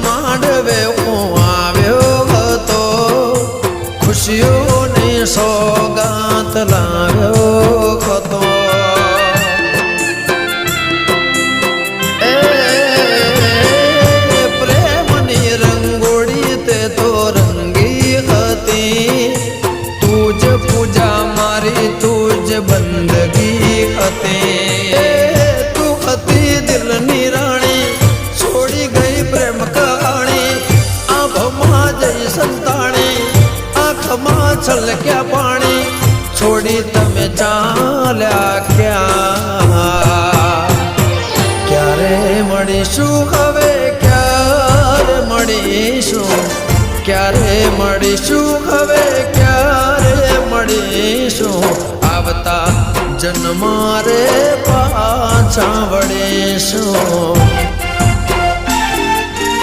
માંડવે હું આવ્યો હતો, ખુશીઓની સોગાત લાવ્યો હતો. પ્રેમની રંગોળી તે તો રંગી હતી, તું જ પૂજા મારી તું જ બંદગી હતી. તું હતી દિલની રાણી, છોડી ગઈ પ્રેમ કહાણી, આંખમાં જઈ સંતાણી, આંખમાં છલક્યા પાણી, છોડી તમે ચાલ્યા ક્યાં? ક્યારે મળીશું હવે, ક્યારે મળીશું, ક્યારે મળીશું હવે, ક્યારે મળીશું? આવતા જન્મ રે પાછા વળીશું.